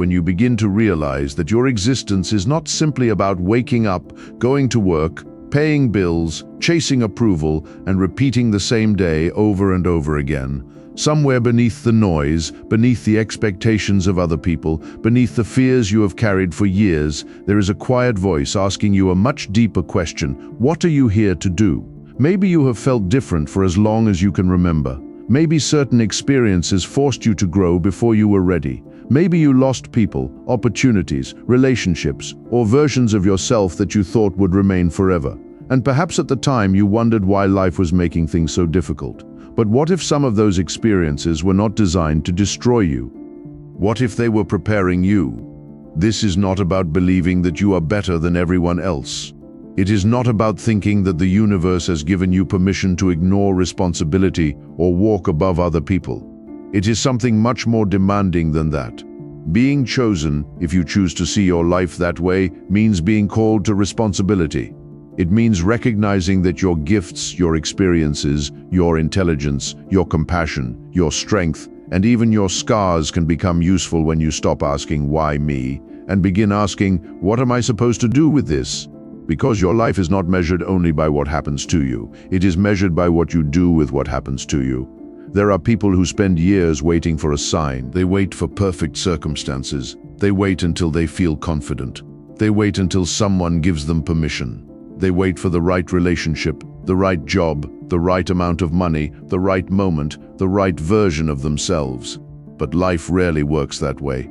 when you begin to realize that your existence is not simply about waking up, going to work, paying bills, chasing approval, and repeating the same day over and over again. Somewhere beneath the noise, beneath the expectations of other people, beneath the fears you have carried for years, there is a quiet voice asking you a much deeper question. What are you here to do? Maybe you have felt different for as long as you can remember. Maybe certain experiences forced you to grow before you were ready. Maybe you lost people, opportunities, relationships, or versions of yourself that you thought would remain forever. And perhaps at the time you wondered why life was making things so difficult. But what if some of those experiences were not designed to destroy you? What if they were preparing you? This is not about believing that you are better than everyone else. It is not about thinking that the universe has given you permission to ignore responsibility or walk above other people. It is something much more demanding than that. Being chosen, if you choose to see your life that way, means being called to responsibility. It means recognizing that your gifts, your experiences, your intelligence, your compassion, your strength, and even your scars can become useful when you stop asking, "Why me?" and begin asking, "What am I supposed to do with this?" Because your life is not measured only by what happens to you. It is measured by what you do with what happens to you. There are people who spend years waiting for a sign. They wait for perfect circumstances. They wait until they feel confident. They wait until someone gives them permission. They wait for the right relationship, the right job, the right amount of money, the right moment, the right version of themselves. But life rarely works that way.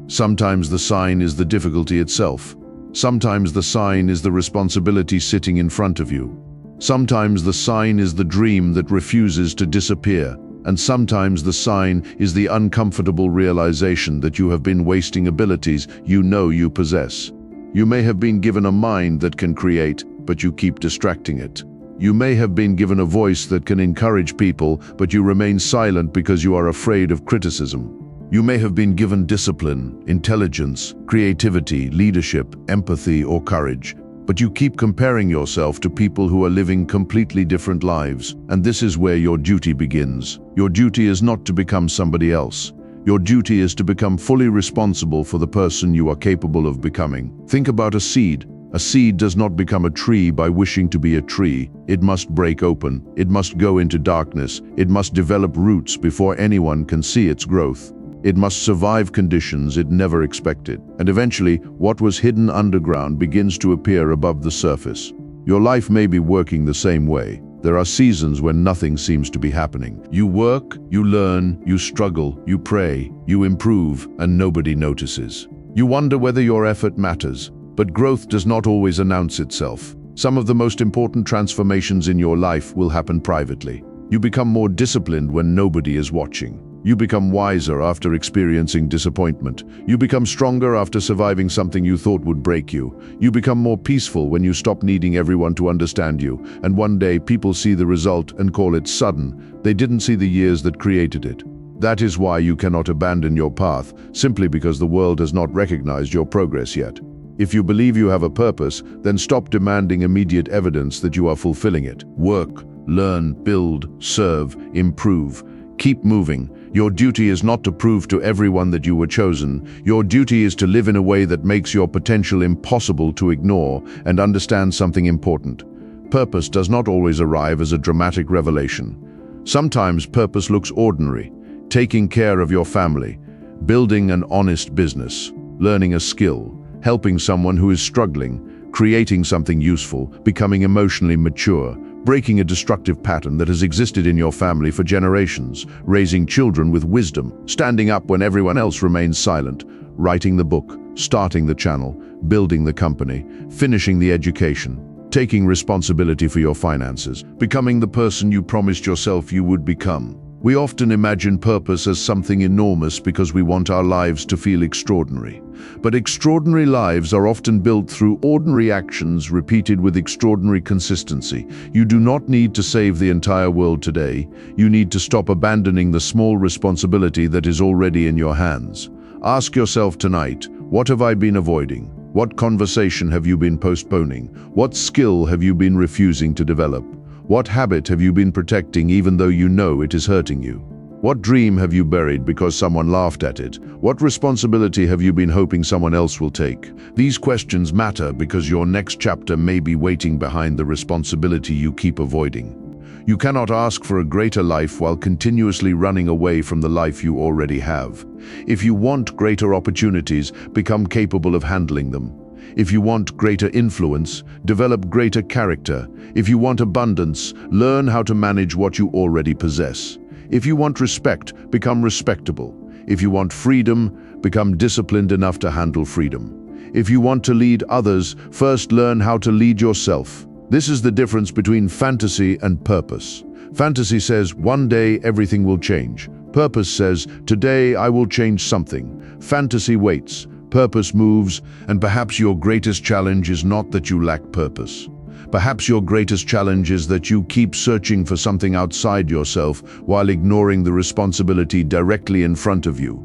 Sometimes the sign is the difficulty itself. Sometimes the sign is the responsibility sitting in front of you. Sometimes the sign is the dream that refuses to disappear. And sometimes the sign is the uncomfortable realization that you have been wasting abilities you know you possess. You may have been given a mind that can create, but you keep distracting it. You may have been given a voice that can encourage people, but you remain silent because you are afraid of criticism. You may have been given discipline, intelligence, creativity, leadership, empathy, or courage, but you keep comparing yourself to people who are living completely different lives, and this is where your duty begins. Your duty is not to become somebody else. Your duty is to become fully responsible for the person you are capable of becoming. Think about a seed. A seed does not become a tree by wishing to be a tree. It must break open. It must go into darkness. It must develop roots before anyone can see its growth. It must survive conditions it never expected. And eventually, what was hidden underground begins to appear above the surface. Your life may be working the same way. There are seasons when nothing seems to be happening. You work, you learn, you struggle, you pray, you improve, and nobody notices. You wonder whether your effort matters, but growth does not always announce itself. Some of the most important transformations in your life will happen privately. You become more disciplined when nobody is watching. You become wiser after experiencing disappointment. You become stronger after surviving something you thought would break you. You become more peaceful when you stop needing everyone to understand you. And one day people see the result and call it sudden. They didn't see the years that created it. That is why you cannot abandon your path, simply because the world has not recognized your progress yet. If you believe you have a purpose, then stop demanding immediate evidence that you are fulfilling it. Work, learn, build, serve, improve. Keep moving. Your duty is not to prove to everyone that you were chosen. Your duty is to live in a way that makes your potential impossible to ignore, and understand something important. Purpose does not always arrive as a dramatic revelation. Sometimes purpose looks ordinary. Taking care of your family, building an honest business, learning a skill, helping someone who is struggling, creating something useful, becoming emotionally mature, breaking a destructive pattern that has existed in your family for generations, raising children with wisdom, standing up when everyone else remains silent, writing the book, starting the channel, building the company, finishing the education, taking responsibility for your finances, becoming the person you promised yourself you would become. We often imagine purpose as something enormous because we want our lives to feel extraordinary. But extraordinary lives are often built through ordinary actions repeated with extraordinary consistency. You do not need to save the entire world today. You need to stop abandoning the small responsibility that is already in your hands. Ask yourself tonight, what have I been avoiding? What conversation have you been postponing? What skill have you been refusing to develop? What habit have you been protecting even though you know it is hurting you? What dream have you buried because someone laughed at it? What responsibility have you been hoping someone else will take? These questions matter because your next chapter may be waiting behind the responsibility you keep avoiding. You cannot ask for a greater life while continuously running away from the life you already have. If you want greater opportunities, become capable of handling them. If you want greater influence, develop greater character. If you want abundance, learn how to manage what you already possess. If you want respect, become respectable. If you want freedom, become disciplined enough to handle freedom. If you want to lead others, first learn how to lead yourself. This is the difference between fantasy and purpose. Fantasy says, one day everything will change. Purpose says, today I will change something. Fantasy waits, purpose moves, and perhaps your greatest challenge is not that you lack purpose. Perhaps your greatest challenge is that you keep searching for something outside yourself while ignoring the responsibility directly in front of you.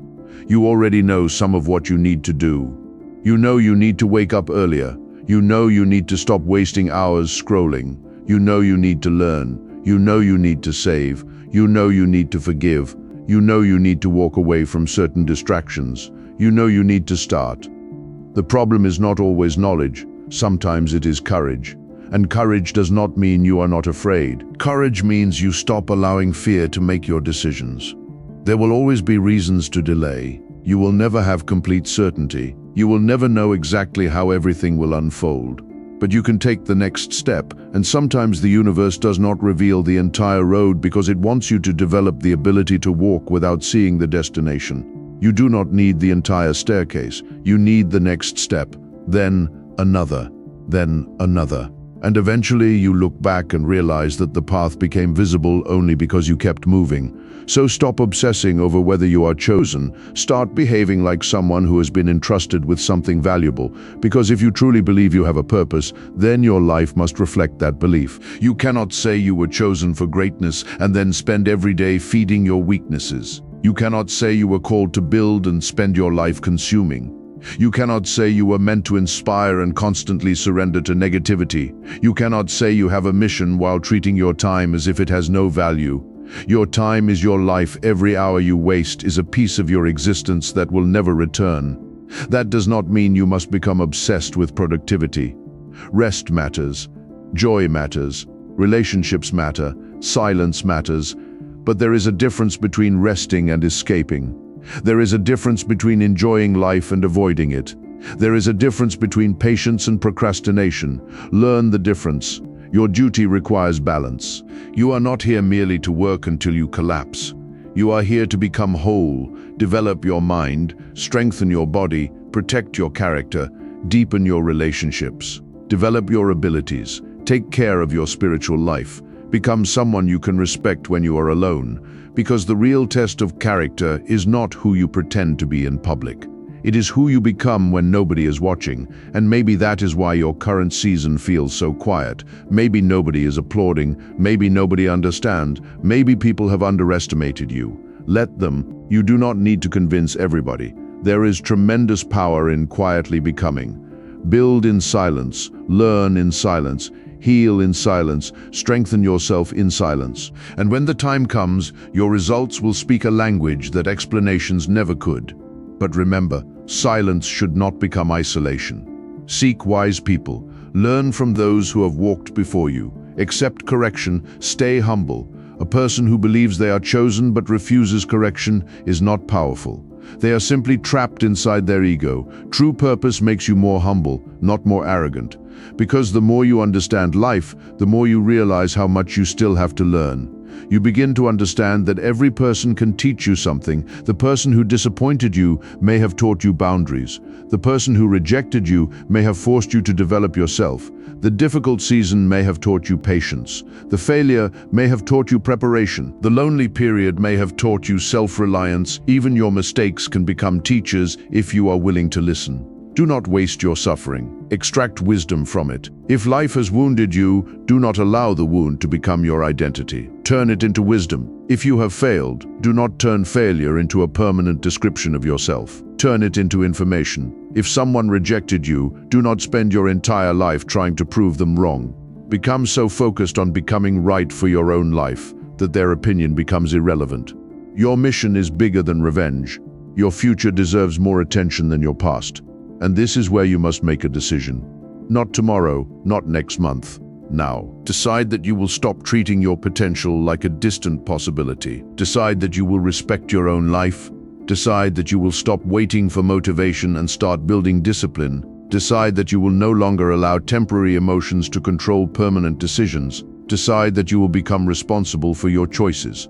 You already know some of what you need to do. You know you need to wake up earlier. You know you need to stop wasting hours scrolling. You know you need to learn. You know you need to save. You know you need to forgive. You know you need to walk away from certain distractions. You know you need to start. The problem is not always knowledge. Sometimes it is courage. And courage does not mean you are not afraid. Courage means you stop allowing fear to make your decisions. There will always be reasons to delay. You will never have complete certainty. You will never know exactly how everything will unfold. But you can take the next step, and sometimes the universe does not reveal the entire road because it wants you to develop the ability to walk without seeing the destination. You do not need the entire staircase. You need the next step, then another, then another. And eventually you look back and realize that the path became visible only because you kept moving. So stop obsessing over whether you are chosen. Start behaving like someone who has been entrusted with something valuable. Because if you truly believe you have a purpose, then your life must reflect that belief. You cannot say you were chosen for greatness and then spend every day feeding your weaknesses. You cannot say you were called to build and spend your life consuming. You cannot say you were meant to inspire and constantly surrender to negativity. You cannot say you have a mission while treating your time as if it has no value. Your time is your life. Every hour you waste is a piece of your existence that will never return. That does not mean you must become obsessed with productivity. Rest matters. Joy matters. Relationships matter. Silence matters. But there is a difference between resting and escaping. There is a difference between enjoying life and avoiding it. There is a difference between patience and procrastination. Learn the difference. Your duty requires balance. You are not here merely to work until you collapse. You are here to become whole, develop your mind, strengthen your body, protect your character, deepen your relationships, develop your abilities, take care of your spiritual life, become someone you can respect when you are alone. Because the real test of character is not who you pretend to be in public. It is who you become when nobody is watching, and maybe that is why your current season feels so quiet. Maybe nobody is applauding, maybe nobody understands, maybe people have underestimated you. Let them. You do not need to convince everybody. There is tremendous power in quietly becoming. Build in silence, learn in silence, heal in silence, strengthen yourself in silence. And when the time comes, your results will speak a language that explanations never could. But remember, silence should not become isolation. Seek wise people. Learn from those who have walked before you. Accept correction. Stay humble. A person who believes they are chosen but refuses correction is not powerful. They are simply trapped inside their ego. True purpose makes you more humble, not more arrogant. Because the more you understand life, the more you realize how much you still have to learn. You begin to understand that every person can teach you something. The person who disappointed you may have taught you boundaries. The person who rejected you may have forced you to develop yourself. The difficult season may have taught you patience. The failure may have taught you preparation. The lonely period may have taught you self-reliance. Even your mistakes can become teachers if you are willing to listen. Do not waste your suffering. Extract wisdom from it. If life has wounded you, do not allow the wound to become your identity. Turn it into wisdom. If you have failed, do not turn failure into a permanent description of yourself. Turn it into information. If someone rejected you, do not spend your entire life trying to prove them wrong. Become so focused on becoming right for your own life that their opinion becomes irrelevant. Your mission is bigger than revenge. Your future deserves more attention than your past. And this is where you must make a decision. Not tomorrow, not next month. Now, decide that you will stop treating your potential like a distant possibility. Decide that you will respect your own life. Decide that you will stop waiting for motivation and start building discipline. Decide that you will no longer allow temporary emotions to control permanent decisions. Decide that you will become responsible for your choices.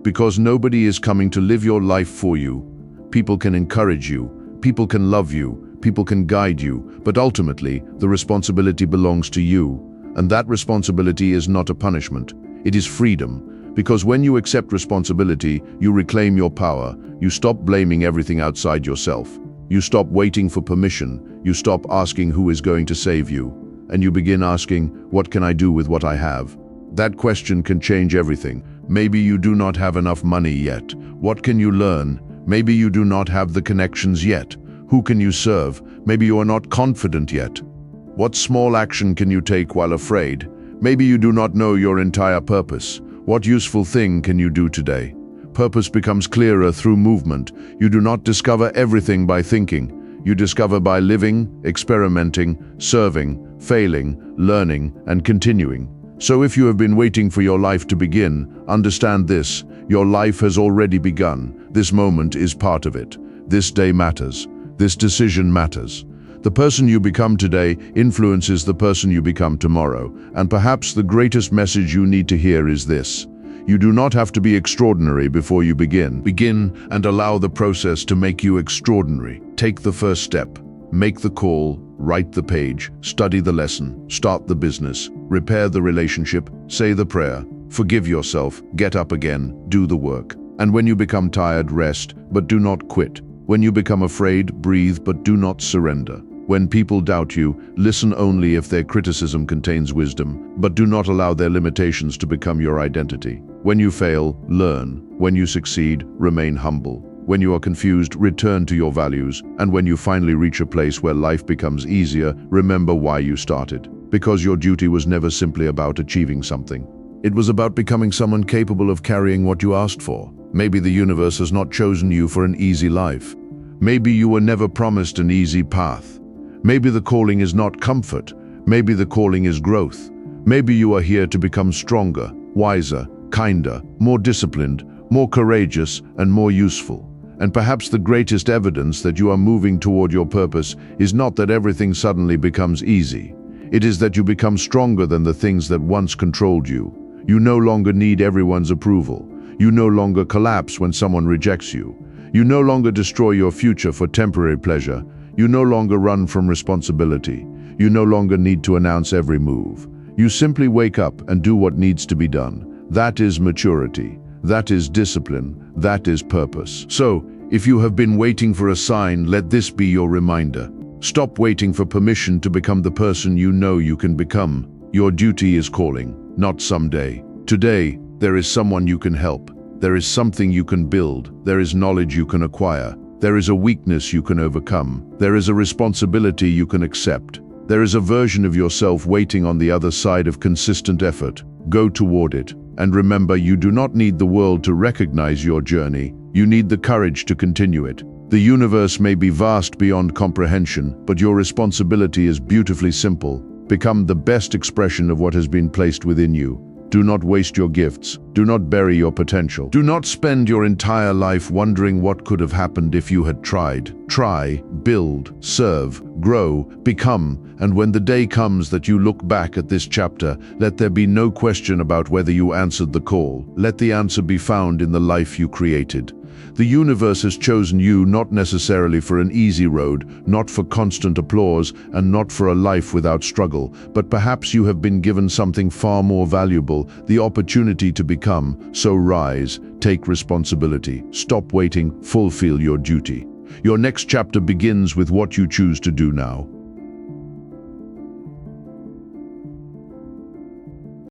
Because nobody is coming to live your life for you. People can encourage you. People can love you. People can guide you. But ultimately, the responsibility belongs to you. And that responsibility is not a punishment. It is freedom. Because when you accept responsibility, you reclaim your power. You stop blaming everything outside yourself. You stop waiting for permission. You stop asking who is going to save you. And you begin asking, what can I do with what I have? That question can change everything. Maybe you do not have enough money yet. What can you learn? Maybe you do not have the connections yet. Who can you serve? Maybe you are not confident yet. What small action can you take while afraid? Maybe you do not know your entire purpose. What useful thing can you do today? Purpose becomes clearer through movement. You do not discover everything by thinking. You discover by living, experimenting, serving, failing, learning, and continuing. So if you have been waiting for your life to begin, understand this: your life has already begun. This moment is part of it. This day matters. This decision matters. The person you become today influences the person you become tomorrow. And perhaps the greatest message you need to hear is this: you do not have to be extraordinary before you begin. Begin and allow the process to make you extraordinary. Take the first step. Make the call, write the page, study the lesson, start the business, repair the relationship, say the prayer, forgive yourself, get up again, do the work. And when you become tired, rest, but do not quit. When you become afraid, breathe, but do not surrender. When people doubt you, listen only if their criticism contains wisdom, but do not allow their limitations to become your identity. When you fail, learn. When you succeed, remain humble. When you are confused, return to your values. And when you finally reach a place where life becomes easier, remember why you started. Because your duty was never simply about achieving something. It was about becoming someone capable of carrying what you asked for. Maybe the universe has not chosen you for an easy life. Maybe you were never promised an easy path. Maybe the calling is not comfort. Maybe the calling is growth. Maybe you are here to become stronger, wiser, kinder, more disciplined, more courageous, and more useful. And perhaps the greatest evidence that you are moving toward your purpose is not that everything suddenly becomes easy. It is that you become stronger than the things that once controlled you. You no longer need everyone's approval. You no longer collapse when someone rejects you. You no longer destroy your future for temporary pleasure. You no longer run from responsibility. You no longer need to announce every move. You simply wake up and do what needs to be done. That is maturity. That is discipline. That is purpose. So, if you have been waiting for a sign, let this be your reminder. Stop waiting for permission to become the person you know you can become. Your duty is calling, not someday. Today, there is someone you can help. There is something you can build. There is knowledge you can acquire. There is a weakness you can overcome. There is a responsibility you can accept. There is a version of yourself waiting on the other side of consistent effort. Go toward it. And remember, you do not need the world to recognize your journey. You need the courage to continue it. The universe may be vast beyond comprehension, but your responsibility is beautifully simple. Become the best expression of what has been placed within you. Do not waste your gifts. Do not bury your potential. Do not spend your entire life wondering what could have happened if you had tried. Try, build, serve, grow, become, and when the day comes that you look back at this chapter, let there be no question about whether you answered the call. Let the answer be found in the life you created. The universe has chosen you not necessarily for an easy road, not for constant applause, and not for a life without struggle, but perhaps you have been given something far more valuable, the opportunity to become. So rise, take responsibility, stop waiting, fulfill your duty. Your next chapter begins with what you choose to do now.